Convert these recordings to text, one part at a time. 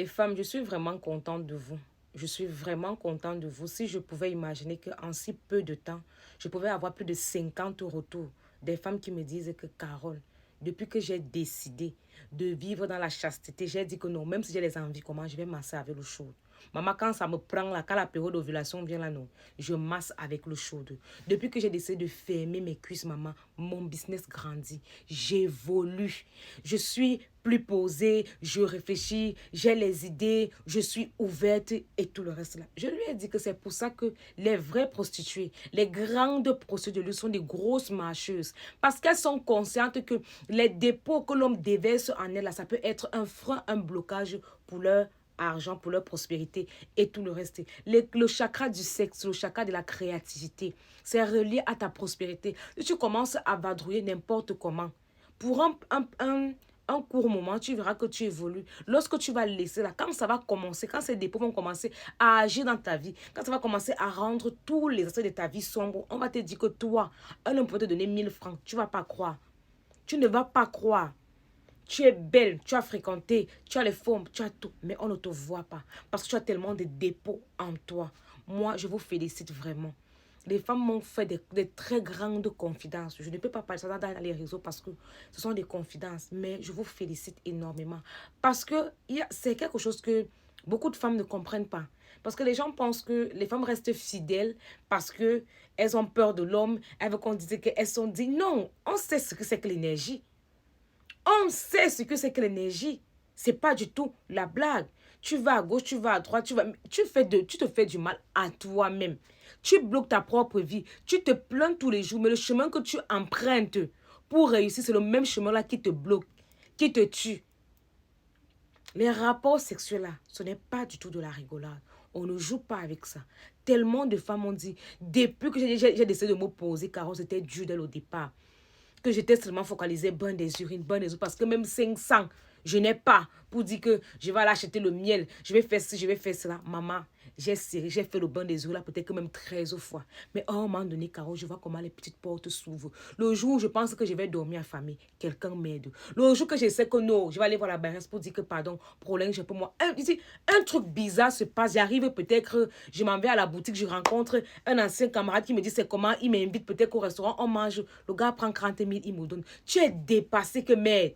Les femmes, je suis vraiment contente de vous. Je suis vraiment contente de vous. Si je pouvais imaginer qu'en si peu de temps, je pouvais avoir plus de 50 retours des femmes qui me disent que Carole, depuis que j'ai décidé de vivre dans la chasteté, j'ai dit que non, même si j'ai les envies, comment je vais masser avec l'eau chaude. Maman, quand ça me prend là, quand la période d'ovulation vient là, non, je masse avec l'eau chaude. Depuis que j'ai décidé de fermer mes cuisses, maman, mon business grandit. J'évolue. Je suis plus posée, je réfléchis, j'ai les idées, je suis ouverte et tout le reste là. Je lui ai dit que c'est pour ça que les vraies prostituées, les grandes prostituées sont des grosses marcheuses. Parce qu'elles sont conscientes que les dépôts que l'homme déverse en elles, là, ça peut être un frein, un blocage pour leur argent, pour leur prospérité et tout le reste. Le chakra du sexe, le chakra de la créativité, c'est relié à ta prospérité. Si tu commences à vadrouiller n'importe comment, pour un court moment, tu verras que tu évolues. Lorsque tu vas laisser là, quand ça va commencer, quand ces dépôts vont commencer à agir dans ta vie, quand ça va commencer à rendre tous les aspects de ta vie sombres, on va te dire que toi, un homme peut te donner 1000 francs. Tu ne vas pas croire. Tu ne vas pas croire. Tu es belle, tu as fréquenté, tu as les formes, tu as tout, mais on ne te voit pas parce que tu as tellement de dépôts en toi. Moi, je vous félicite vraiment. Les femmes m'ont fait des très grandes confidences. Je ne peux pas parler ça dans les réseaux parce que ce sont des confidences, mais je vous félicite énormément parce que c'est quelque chose que beaucoup de femmes ne comprennent pas. Parce que les gens pensent que les femmes restent fidèles parce qu'elles ont peur de l'homme, elles veulent qu'on dise qu'elles sont dignes. Non, on sait ce que c'est que l'énergie. On sait ce que c'est que l'énergie. C'est pas du tout la blague. Tu vas à gauche, tu vas à droite, tu te fais du mal à toi-même. Tu bloques ta propre vie. Tu te plains tous les jours, mais le chemin que tu empruntes pour réussir, c'est le même chemin-là qui te bloque, qui te tue. Les rapports sexuels là, ce n'est pas du tout de la rigolade. On ne joue pas avec ça. Tellement de femmes ont dit, depuis que j'ai décidé de m'opposer, car c'était dur dès le départ, que j'étais seulement focalisée bain des urines, bain des eaux, parce que même 500, je n'ai pas pour dire que je vais aller acheter le miel, je vais faire ci, je vais faire cela. Maman, j'ai fait le bain des eaux là, peut-être que même 13 fois. Mais à un moment donné, Caro, je vois comment les petites portes s'ouvrent. Le jour où je pense que je vais dormir en famille, quelqu'un m'aide. Le jour que je sais que non, je vais aller voir la baronne pour dire que pardon, problème, j'ai pour moi. Un truc bizarre se passe, j'arrive peut-être, je m'en vais à la boutique, je rencontre un ancien camarade qui me dit c'est comment, il m'invite peut-être au restaurant, on mange, le gars prend 40 000, il me donne. Tu es dépassé que, mais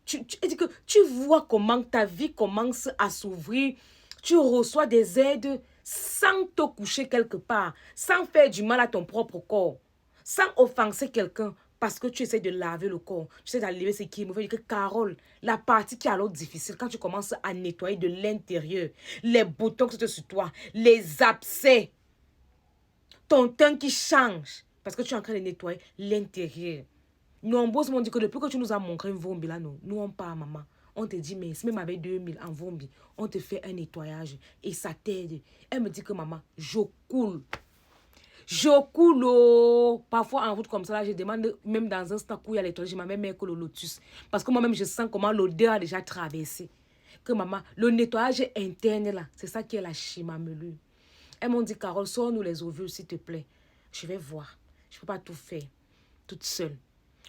tu vois comment ta vie commence à s'ouvrir, tu reçois des aides sans te coucher quelque part, sans faire du mal à ton propre corps, sans offenser quelqu'un, parce que tu essaies de laver le corps, tu essaies d'enlever ce qui est mauvais. Que Carole, la partie qui est alors difficile, quand tu commences à nettoyer de l'intérieur, les boutons qui sont sur toi, les abcès, ton teint qui change, parce que tu es en train de nettoyer l'intérieur. Nombreux m'ont dit que depuis que tu nous as montré une vombi là, nous on part, maman. On te dit, mais même avec 2000 en vombi, on te fait un nettoyage et ça t'aide. Elle me dit que maman, je coule. Je coule. Oh. Parfois en route comme ça, là, je demande, même dans un stock où il y a les toilettes, je m'amène même que le lotus. Parce que moi-même, je sens comment l'odeur a déjà traversé. Que maman, le nettoyage interne là, c'est ça qui est la chimamelure. Elles m'ont dit, Carole, sors-nous les ovules, s'il te plaît. Je vais voir. Je ne peux pas tout faire toute seule.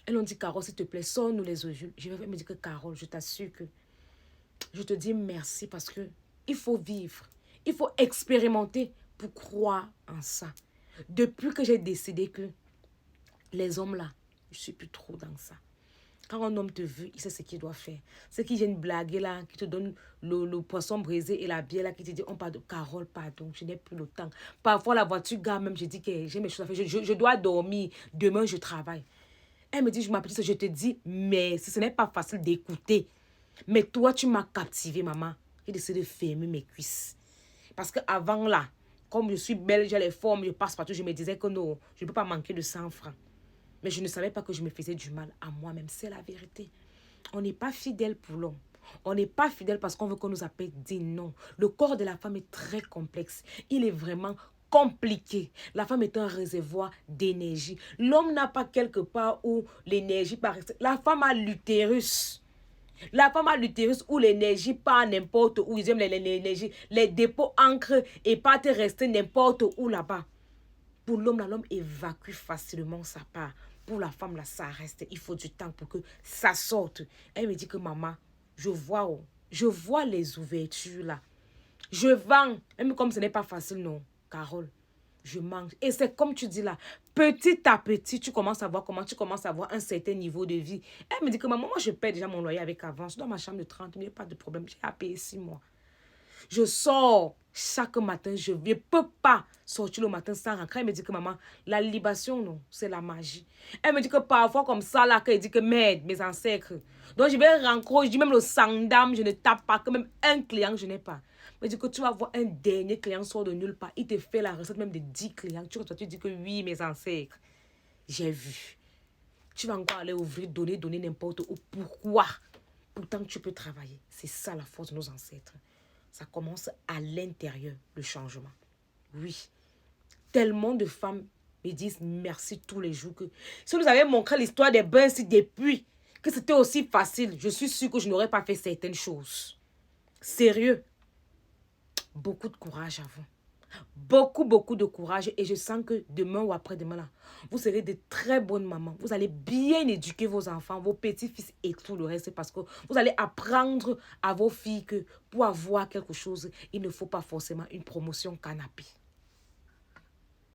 Elles ont dit, Carole, s'il te plaît, sors-nous les ovules. Je vais me dire que, Carole, je t'assure que je te dis merci parce que il faut vivre. Il faut expérimenter pour croire en ça. Depuis que j'ai décidé que les hommes là, je ne suis plus trop dans ça. Quand un homme te veut, il sait ce qu'il doit faire. Ceux qui viennent blaguer là, qui te donnent le poisson brisé et la bière là, qui te dit, on parle de Carole, pardon, je n'ai plus le temps. Parfois, la voiture gare même, je dis que j'ai mes choses à faire. Je dois dormir. Demain, je travaille. Elle me dit, je m'appelle ça, je te dis, mais ce n'est pas facile d'écouter. Mais toi, tu m'as captivé, maman. J'ai décidé de fermer mes cuisses. Parce qu'avant là, comme je suis belle, j'ai les formes, je passe partout, je me disais que non, je ne peux pas manquer de 100 francs. Mais je ne savais pas que je me faisais du mal à moi-même. C'est la vérité. On n'est pas fidèle pour l'homme. On n'est pas fidèle parce qu'on veut qu'on nous appelle digne. Non. Le corps de la femme est très complexe. Il est vraiment compliqué. La femme est un réservoir d'énergie. L'homme n'a pas quelque part où l'énergie part. La femme a l'utérus. La femme a l'utérus où l'énergie part n'importe où. Ils aiment l'énergie. Les dépôts ancrent et partent rester n'importe où là-bas. Pour l'homme, l'homme évacue facilement sa part. Pour la femme, là, ça reste. Il faut du temps pour que ça sorte. Elle me dit que maman, je vois, oh, Je vois les ouvertures là. Je vends. Même comme ce n'est pas facile, non, Carole. Je mange. Et c'est comme tu dis là, petit à petit, tu commences à voir comment tu commences à avoir un certain niveau de vie. Elle me dit que maman, moi je paie déjà mon loyer avec avance. Dans ma chambre de 30, il n'y a pas de problème. J'ai à payer 6 mois. Je sors chaque matin. Je ne peux pas sortir le matin sans rentrer. Elle me dit que maman, la libation, non, c'est la magie. Elle me dit que parfois comme ça, là, qu'elle dit que merde, mes ancêtres. Donc je vais rentrer, je dis même le sang-dame, je ne tape pas, que même un client, je n'ai pas. Elle me dit que tu vas voir un dernier client sort de nulle part. Il te fait la recette même de 10 clients. Tu dis que oui, mes ancêtres. J'ai vu. Tu vas encore aller ouvrir, donner n'importe où. Pourquoi? Pourtant, tu peux travailler. C'est ça la force de nos ancêtres. Ça commence à l'intérieur, le changement. Oui. Tellement de femmes me disent merci tous les jours que si vous avez montré l'histoire des bains ici depuis, que c'était aussi facile, je suis sûre que je n'aurais pas fait certaines choses. Sérieux. Beaucoup de courage à vous. Beaucoup de courage. Et je sens que demain ou après-demain, là, vous serez de très bonnes mamans. Vous allez bien éduquer vos enfants, vos petits-fils et tout le reste. Parce que vous allez apprendre à vos filles que pour avoir quelque chose, il ne faut pas forcément une promotion canapé.